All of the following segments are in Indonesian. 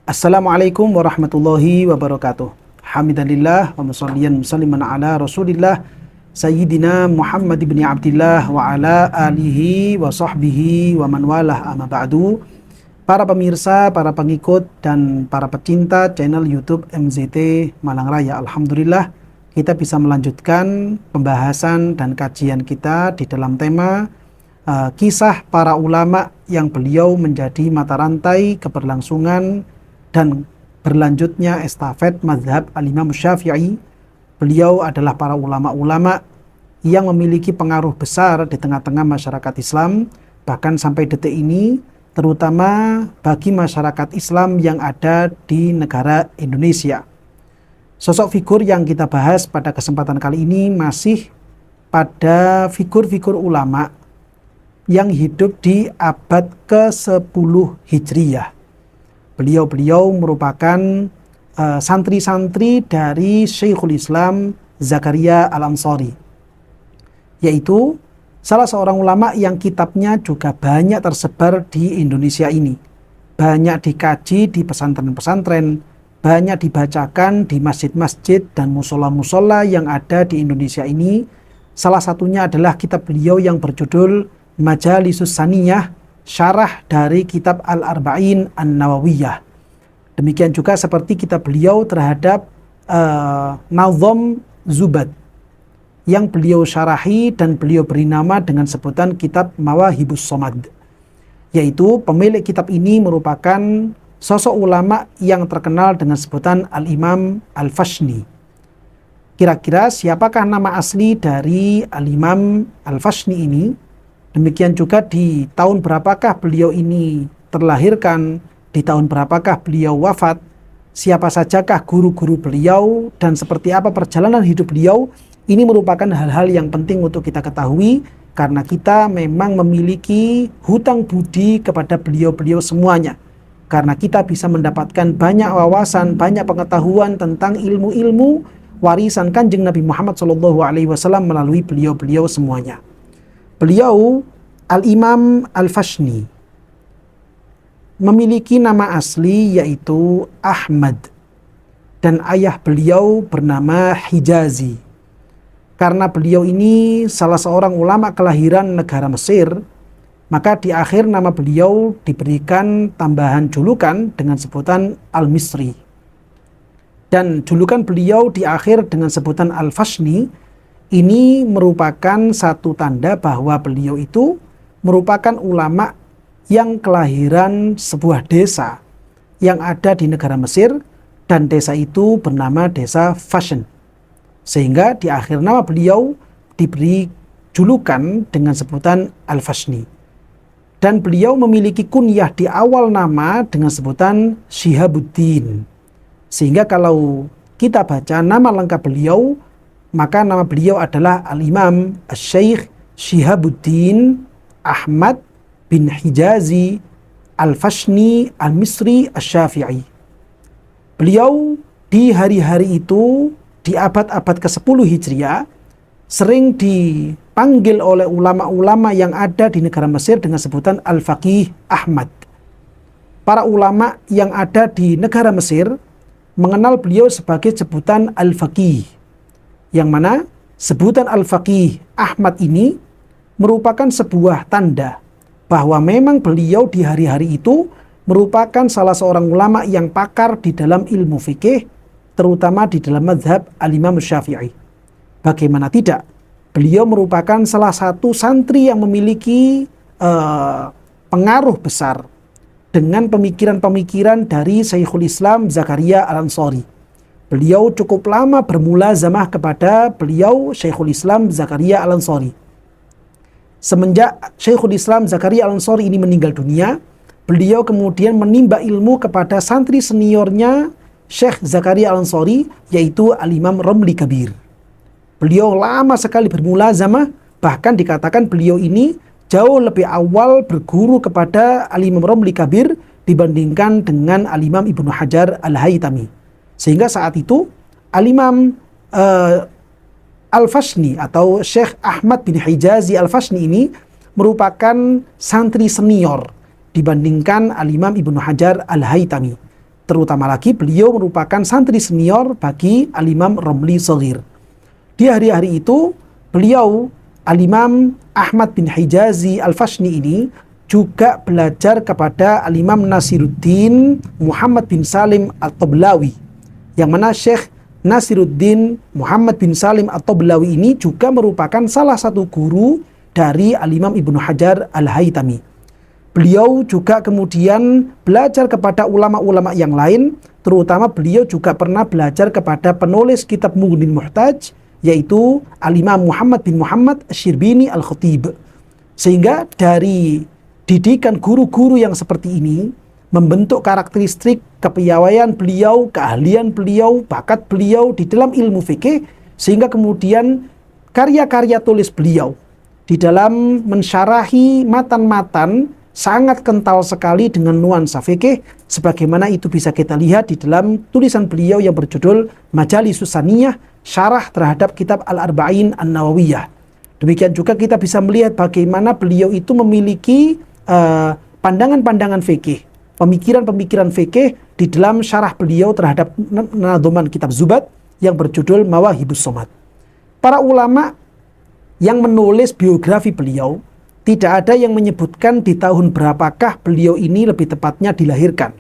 Assalamualaikum warahmatullahi wabarakatuh. Hamidalillah wa musalliyan musalliman ala Rasulillah Sayyidina Muhammad ibn Abdillah wa ala alihi wa sahbihi wa man walah amma ba'du. Para pemirsa, para pengikut dan para pecinta channel YouTube MZT Malang Raya, alhamdulillah kita bisa melanjutkan pembahasan dan kajian kita di dalam tema kisah para ulama yang beliau menjadi mata rantai keberlangsungan dan berlanjutnya estafet mazhab al-Imam Syafi'i. Beliau adalah para ulama-ulama yang memiliki pengaruh besar di tengah-tengah masyarakat Islam, bahkan sampai detik ini, terutama bagi masyarakat Islam yang ada di negara Indonesia. Sosok figur yang kita bahas pada kesempatan kali ini masih pada figur-figur ulama yang hidup di abad ke-10 Hijriyah. Beliau merupakan santri-santri dari Syekhul Islam Zakaria Al-Ansari, yaitu salah seorang ulama yang kitabnya juga banyak tersebar di Indonesia ini, banyak dikaji di pesantren-pesantren, banyak dibacakan di masjid-masjid dan musola-musola yang ada di Indonesia ini. Salah satunya adalah kitab beliau yang berjudul Majalisus Saniyah, syarah dari kitab Al-Arba'in An-Nawawiyah. Demikian juga seperti kitab beliau terhadap Nazom Zubad yang beliau syarahi dan beliau beri nama dengan sebutan kitab Mawahibus Somad, yaitu pemilik kitab ini merupakan sosok ulama yang terkenal dengan sebutan Al-Imam Al-Fashni. Kira-kira siapakah nama asli dari Al-Imam Al-Fashni ini? Demikian juga di tahun berapakah beliau ini terlahirkan, di tahun berapakah beliau wafat, siapa sajakah guru-guru beliau, dan seperti apa perjalanan hidup beliau. Ini merupakan hal-hal yang penting untuk kita ketahui, karena kita memang memiliki hutang budi kepada beliau-beliau semuanya. Karena kita bisa mendapatkan banyak wawasan, banyak pengetahuan tentang ilmu-ilmu warisan Kanjeng Nabi Muhammad SAW melalui beliau-beliau semuanya. Beliau, Al-Imam Al-Fashni, memiliki nama asli yaitu Ahmad, dan ayah beliau bernama Hijazi. Karena beliau ini salah seorang ulama kelahiran negara Mesir, maka di akhir nama beliau diberikan tambahan julukan dengan sebutan Al-Misri. Dan julukan beliau di akhir dengan sebutan Al-Fashni ini merupakan satu tanda bahwa beliau itu merupakan ulama yang kelahiran sebuah desa yang ada di negara Mesir, dan desa itu bernama desa Fashion. Sehingga di akhir nama beliau diberi julukan dengan sebutan Al-Fashni. Dan beliau memiliki kunyah di awal nama dengan sebutan Syihabuddin. Sehingga kalau kita baca nama lengkap beliau, maka nama beliau adalah Al-Imam Asy-Syaikh Syihabuddin Ahmad bin Hijazi Al-Fashni Al-Misri Asy-Syafi'i. Beliau di hari-hari itu, di abad-abad ke-10 Hijriah, sering dipanggil oleh ulama-ulama yang ada di negara Mesir dengan sebutan Al-Faqih Ahmad. Para ulama yang ada di negara Mesir mengenal beliau sebagai sebutan Al-Faqih, yang mana sebutan Al-Faqih Ahmad ini merupakan sebuah tanda bahwa memang beliau di hari-hari itu merupakan salah seorang ulama yang pakar di dalam ilmu fikih, terutama di dalam mazhab al-Imam Syafi'i. Bagaimana tidak, beliau merupakan salah satu santri yang memiliki pengaruh besar dengan pemikiran-pemikiran dari Syekhul Islam Zakaria Al-Ansari. Beliau cukup lama bermulazamah kepada beliau Syekhul Islam Zakaria Al-Ansari. Semenjak Syekhul Islam Zakaria Al-Ansari ini meninggal dunia, beliau kemudian menimba ilmu kepada santri seniornya Syekh Zakaria Al-Ansari, yaitu Al-Imam Romli Kabir. Beliau lama sekali bermulazamah, bahkan dikatakan beliau ini jauh lebih awal berguru kepada Al-Imam Romli Kabir dibandingkan dengan Al-Imam Ibnu Hajar Al-Haytami. Sehingga saat itu Al-Imam Al-Fashni atau Syekh Ahmad bin Hijazi Al-Fashni ini merupakan santri senior dibandingkan Al-Imam Ibnu Hajar Al-Haytami. terutama lagi beliau merupakan santri senior bagi Al-Imam Romli Shaghir. Di hari-hari itu beliau Al-Imam Ahmad bin Hijazi Al-Fashni ini juga belajar kepada Al-Imam Nasiruddin Muhammad bin Salim At-Tablawi, yang mana Syekh Nasiruddin Muhammad bin Salim At-Tablawi ini juga merupakan salah satu guru dari Al-Imam Ibnu Hajar Al-Haytami. Beliau juga kemudian belajar kepada ulama-ulama yang lain, terutama beliau juga pernah belajar kepada penulis kitab Mughnil Muhtaj, yaitu Al-Imam Muhammad bin Muhammad Asy-Syirbini Al-Khatib. Sehingga dari didikan guru-guru yang seperti ini membentuk karakteristik kepiawaian beliau, keahlian beliau, bakat beliau di dalam ilmu fikih, sehingga kemudian karya-karya tulis beliau di dalam mensyarahi matan-matan sangat kental sekali dengan nuansa fikih, sebagaimana itu bisa kita lihat di dalam tulisan beliau yang berjudul Majalisus Saniyah, syarah terhadap kitab Al-Arba'in An-Nawawiyah. Demikian juga kita bisa melihat bagaimana beliau itu memiliki pandangan-pandangan fikih, pemikiran-pemikiran fikih di dalam syarah beliau terhadap nadhoman kitab Zubat yang berjudul Mawahibus Somad. Para ulama yang menulis biografi beliau tidak ada yang menyebutkan di tahun berapakah beliau ini lebih tepatnya dilahirkan.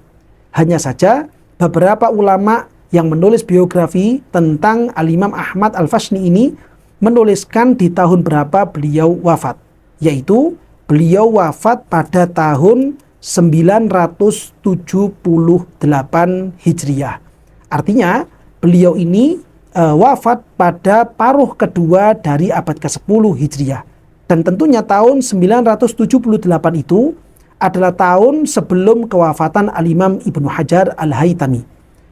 Hanya saja beberapa ulama yang menulis biografi tentang Al-Imam Ahmad Al-Fashni ini menuliskan di tahun berapa beliau wafat, yaitu beliau wafat pada tahun 978 Hijriah. Artinya beliau ini wafat pada paruh kedua dari abad ke-10 Hijriah. Dan tentunya tahun 978 itu adalah tahun sebelum kewafatan Al-Imam Ibnu Hajar Al-Haytami.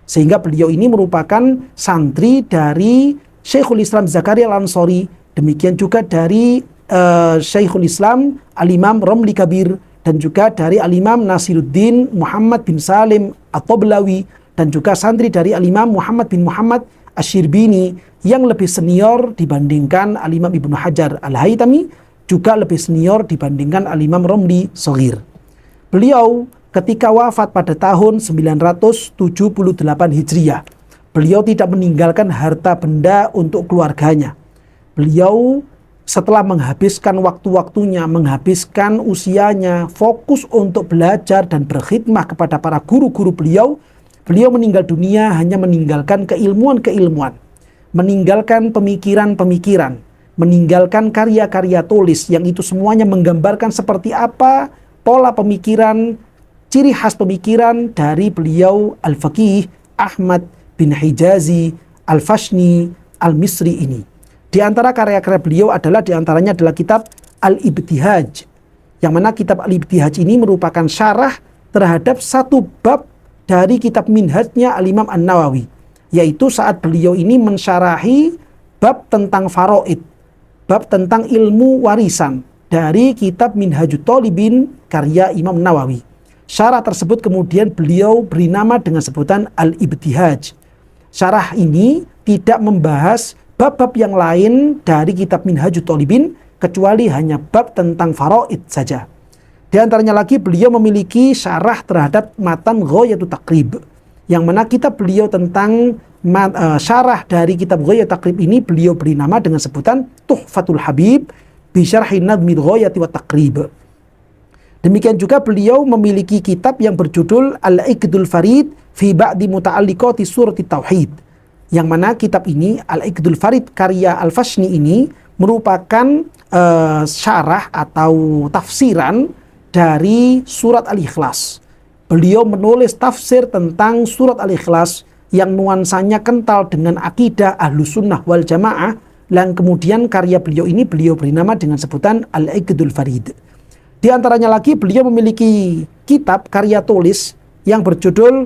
Sehingga beliau ini merupakan santri dari Syekhul Islam Zakaria Al-Ansari, demikian juga dari Syekhul Islam Al-Imam Romli Kabir, dan juga dari Al-Imam Nasiruddin Muhammad bin Salim At-Tablawi, dan juga santri dari Al-Imam Muhammad bin Muhammad Asy-Syirbini yang lebih senior dibandingkan Al-Imam Ibnu Hajar Al-Haytami, juga lebih senior dibandingkan Al-Imam Romli Shaghir. Beliau ketika wafat pada tahun 978 Hijriah, beliau tidak meninggalkan harta benda untuk keluarganya. Beliau setelah menghabiskan waktu-waktunya, menghabiskan usianya, fokus untuk belajar dan berkhidmah kepada para guru-guru beliau, beliau meninggal dunia hanya meninggalkan keilmuan-keilmuan, meninggalkan pemikiran-pemikiran, meninggalkan karya-karya tulis yang itu semuanya menggambarkan seperti apa pola pemikiran, ciri khas pemikiran dari beliau Al-Faqih Ahmad bin Hijazi Al-Fashni Al-Misri ini. Di antara karya-karya beliau diantaranya adalah kitab Al-Ibtihaj, yang mana kitab Al-Ibtihaj ini merupakan syarah terhadap satu bab dari kitab Minhajnya Al-Imam An-Nawawi, yaitu saat beliau ini mensyarahi bab tentang faraid, bab tentang ilmu warisan dari kitab Minhajut Thalibin karya Imam Nawawi. Syarah tersebut kemudian beliau beri nama dengan sebutan Al-Ibtihaj. Syarah ini tidak membahas bab-bab yang lain dari kitab Minhajut Thalibin kecuali hanya bab tentang faraid saja. Di antaranya lagi beliau memiliki syarah terhadap matan Ghayatut Taqrib, yang mana kitab beliau tentang syarah dari kitab Ghayatut Taqrib ini beliau beri nama dengan sebutan Tuhfatul Habib bi Syarhi Nadmil Ghayati wa Taqrib. Demikian juga beliau memiliki kitab yang berjudul Al-Iqdul Farid fi Ba'di Muta'alliqati Surati Tauhid, yang mana kitab ini Al-Iqdul Farid karya Al-Fashni ini merupakan syarah atau tafsiran dari surat Al-Ikhlas. Beliau menulis tafsir tentang surat Al-Ikhlas yang nuansanya kental dengan akidah Ahlus Sunnah wal Jamaah, dan kemudian karya beliau ini beliau beri nama dengan sebutan Al-Iqdul Farid. Di antaranya lagi beliau memiliki kitab karya tulis yang berjudul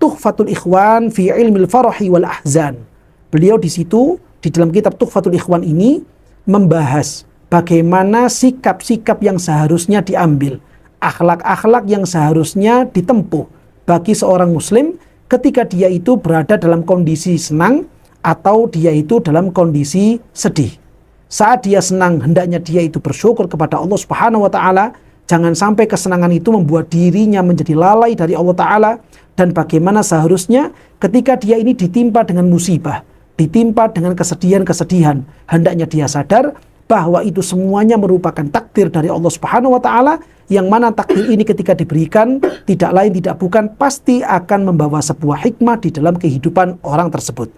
Tuhfatul Ikhwan fi Ilmil Farahi wal Ahzan. Beliau di situ di dalam kitab Tuhfatul Ikhwan ini membahas bagaimana sikap-sikap yang seharusnya diambil, akhlak-akhlak yang seharusnya ditempuh bagi seorang muslim ketika dia itu berada dalam kondisi senang atau dia itu dalam kondisi sedih. Saat dia senang, hendaknya dia itu bersyukur kepada Allah Subhanahu wa taala. Jangan sampai kesenangan itu membuat dirinya menjadi lalai dari Allah Ta'ala. Dan bagaimana seharusnya ketika dia ini ditimpa dengan musibah, ditimpa dengan kesedihan-kesedihan, hendaknya dia sadar bahwa itu semuanya merupakan takdir dari Allah Subhanahu wa Ta'ala, yang mana takdir ini ketika diberikan tidak lain tidak bukan pasti akan membawa sebuah hikmah di dalam kehidupan orang tersebut.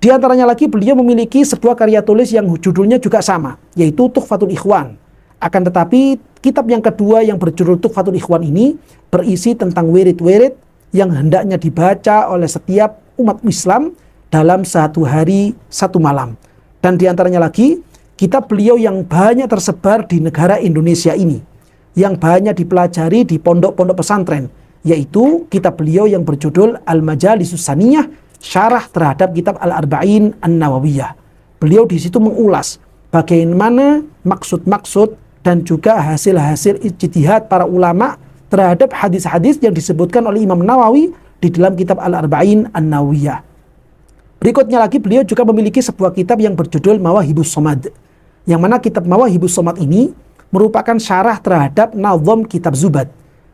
Di antaranya lagi, beliau memiliki sebuah karya tulis yang judulnya juga sama, yaitu Tuhfatul Ikhwan. Akan tetapi kitab yang kedua yang berjudul Tuhfatul Ikhwan ini berisi tentang wirid-wirid yang hendaknya dibaca oleh setiap umat Islam dalam satu hari, satu malam. Dan di antaranya lagi, kitab beliau yang banyak tersebar di negara Indonesia ini, yang banyak dipelajari di pondok-pondok pesantren, yaitu kitab beliau yang berjudul Al-Majalisus Saniyah, syarah terhadap kitab Al-Arba'in An-Nawawiyah. Beliau di situ mengulas bagaimana maksud-maksud dan juga hasil-hasil ijtihad para ulama terhadap hadis-hadis yang disebutkan oleh Imam Nawawi di dalam kitab Al-Arba'in An-Nawawiyah. Berikutnya lagi, beliau juga memiliki sebuah kitab yang berjudul Mawahibus Somad, yang mana kitab Mawahibus Somad ini merupakan syarah terhadap Nadham Kitab Zubad,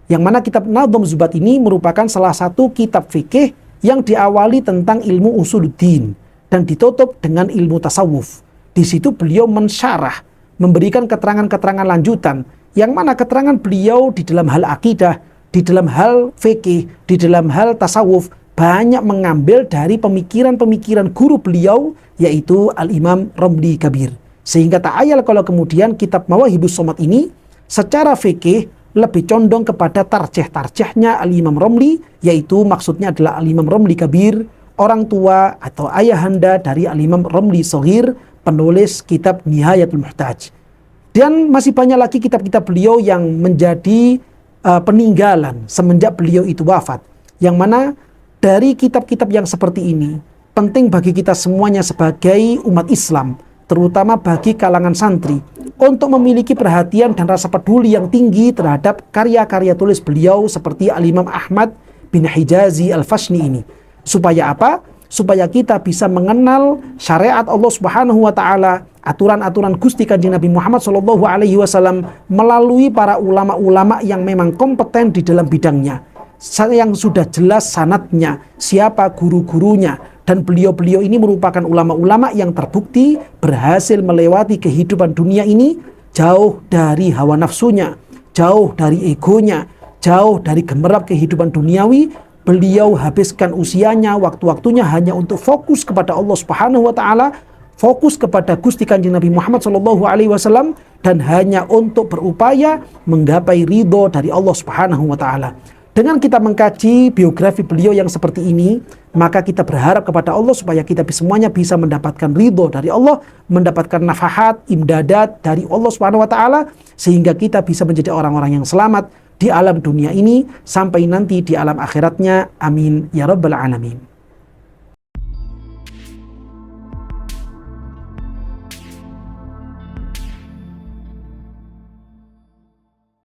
yang mana kitab Nadham Zubad ini merupakan salah satu kitab fikih yang diawali tentang ilmu usuluddin dan ditutup dengan ilmu tasawuf. Di situ beliau mensyarah, memberikan keterangan-keterangan lanjutan, yang mana keterangan beliau di dalam hal akidah, di dalam hal fikih, di dalam hal tasawuf banyak mengambil dari pemikiran-pemikiran guru beliau, yaitu Al-Imam Romli Kabir. Sehingga tak ayal kalau kemudian kitab Mawahibus Somad ini secara fikih lebih condong kepada tarjih-tarjihnya Al-Imam Romli, yaitu maksudnya adalah Al-Imam Romli Kabir, orang tua atau ayahanda dari Al-Imam Romli Shaghir, penulis kitab Nihayatul Muhtaj. Dan masih banyak lagi kitab-kitab beliau yang menjadi peninggalan semenjak beliau itu wafat, yang mana dari kitab-kitab yang seperti ini penting bagi kita semuanya sebagai umat Islam, terutama bagi kalangan santri, untuk memiliki perhatian dan rasa peduli yang tinggi terhadap karya-karya tulis beliau seperti Al-Imam Ahmad bin Hijazi Al-Fashni ini. Supaya apa? Supaya kita bisa mengenal syariat Allah Subhanahu wa Ta'ala, aturan-aturan Gusti Kanjeng Nabi Muhammad Shallallahu Alaihi Wasallam melalui para ulama-ulama yang memang kompeten di dalam bidangnya, yang sudah jelas sanadnya, siapa guru-gurunya, dan beliau-beliau ini merupakan ulama-ulama yang terbukti berhasil melewati kehidupan dunia ini jauh dari hawa nafsunya, jauh dari egonya, jauh dari gemerlap kehidupan duniawi. Beliau habiskan usianya, waktu-waktunya hanya untuk fokus kepada Allah Subhanahu wa Ta'ala, fokus kepada Gusti Kanjeng Nabi Muhammad Shallallahu Alaihi Wasallam, dan hanya untuk berupaya menggapai ridho dari Allah Subhanahu wa Ta'ala. Dengan kita mengkaji biografi beliau yang seperti ini, maka kita berharap kepada Allah supaya kita semuanya bisa mendapatkan ridho dari Allah, mendapatkan nafahat, imdadat dari Allah Subhanahu wa Ta'ala, sehingga kita bisa menjadi orang-orang yang selamat di alam dunia ini sampai nanti di alam akhiratnya. Amin ya rabbal alamin.